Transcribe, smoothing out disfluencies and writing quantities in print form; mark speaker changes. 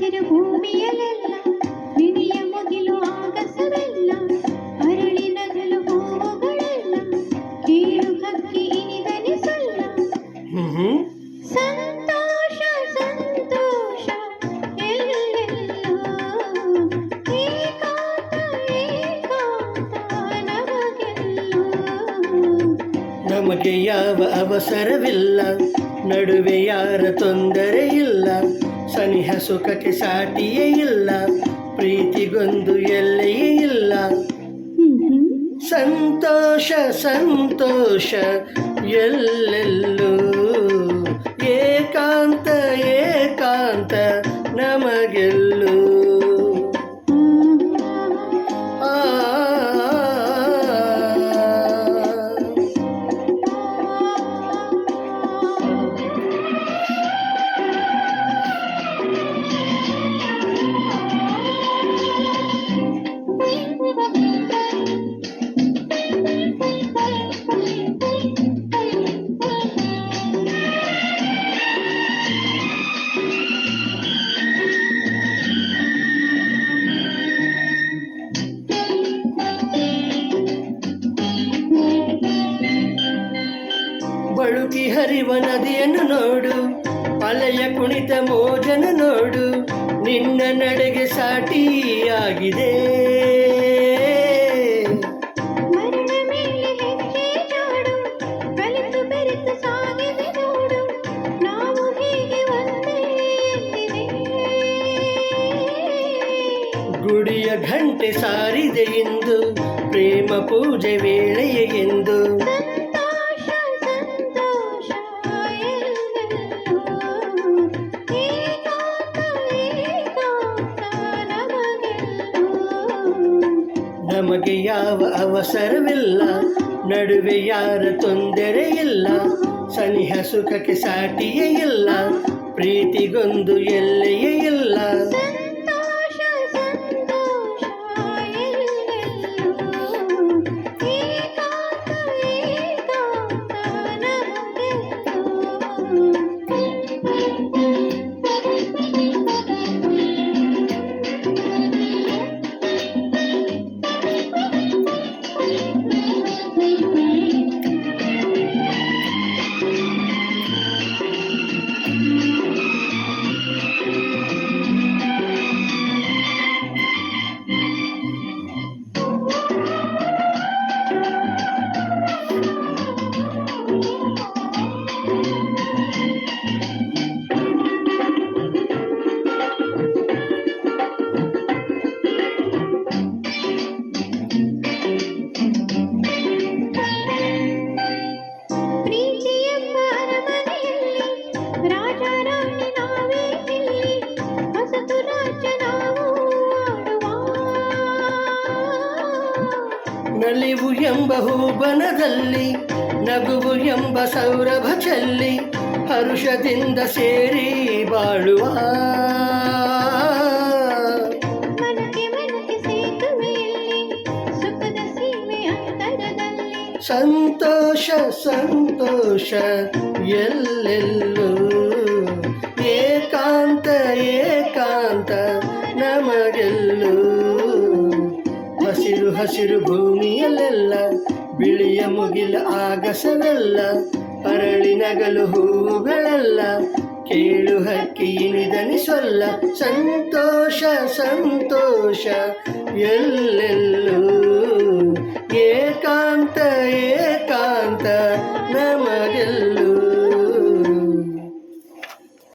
Speaker 1: ಹಸಿರು ಭೂಮಿಯಲ್ಲೆಲ್ಲ ಬಿಳಿಯ ಮುಗಿಲು ಆಗಸವೆಲ್ಲ ಅರಳಿ ನಗಲು ಹೂವುಗಳೆಲ್ಲ ಕೀಳು ಹಕ್ಕಿ ಇನಿದನಿಸಲ್ಲ ಸಂತೋಷ ಸಂತೋಷ ಎಲ್ಲೆಲ್ಲೋ ಏಕಾಂತ ಏಕಾಂತ ನಮಗೆಲ್ಲೋ
Speaker 2: ನಮಗೆ ಯಾವ ಅವಸರವಿಲ್ಲ ನಡುವೆ ಯಾರ ತೊಂದರೆ ಇಲ್ಲ ಸನಿಹ ಸುಖಕ್ಕೆ ಸಾಟಿಯೇ ಇಲ್ಲ ಪ್ರೀತಿಗೊಂದು ಎಲ್ಲೆಯೇ ಇಲ್ಲ ಸಂತೋಷ ಸಂತೋಷ ಎಲ್ಲೆಲ್ಲೂ ಏಕಾಂತ ಏಕಾಂತ ನಮಗೆಲ್ಲೂ ಬಳುಕಿ ಹರಿವ ನದಿಯನ್ನು ನೋಡು ಅಲೆಯ ಕುಣಿತ ಮೋಜನ ನೋಡು ನಿನ್ನ ನಡೆಗೆ ಸಾಟಿಯಾಗಿದೆ
Speaker 1: ಮರಳ ಮೇಲೆ ಹೆಜ್ಜೆ ಜಾಡು ಕಲಿತು ಬೆರೆತು ಸಾಗಿದೆ ನೋಡು ನಾವು ಹೀಗೆ ಒಂದೇ ಎಂದಿದೆ
Speaker 2: ಗುಡಿಯ ಘಂಟೆ ಸಾರಿದೆ ಎಂದು ಪ್ರೇಮ ಪೂಜೆ ವೇಳೆಯ ಎಂದು ನಮಗೆ ಯಾವ ಅವಸರವಿಲ್ಲ ನಡುವೆ ಯಾರ ತೊಂದರೆ ಇಲ್ಲ ಸನಿಹ ಸುಖಕ್ಕೆ ಸಾಟಿಯೇ ಇಲ್ಲ ಪ್ರೀತಿಗೊಂದು ಎಲ್ಲೆಯೇ ಇಲ್ಲ ನಲಿವು ಎಂಬ ಹೂಬನದಲ್ಲಿ ನಗುವು ಎಂಬ ಸೌರಭ ಚೆಲ್ಲಿ ಹರುಷದಿಂದ ಸೇರಿ ಬಾಳುವ ಸಂತೋಷ ಸಂತೋಷ ಎಲ್ಲೆಲ್ಲೂ ಏಕಾಂತ ಏಕಾಂತ ನಮಗೆಲ್ಲೂ ಹಸಿರು ಹಸಿರು ಭೂಮಿಯಲ್ಲೆಲ್ಲ ಬಿಳಿಯ ಮುಗಿಲ ಆಗಸವೆಲ್ಲ ಅರಳಿ ನಗಲು ಹೂವುಗಳೆಲ್ಲ ಕೇಳು ಹಕ್ಕಿ ಇನಿದನಿಸಲ್ಲ ಸಂತೋಷ ಸಂತೋಷ ಎಲ್ಲೆಲ್ಲೂ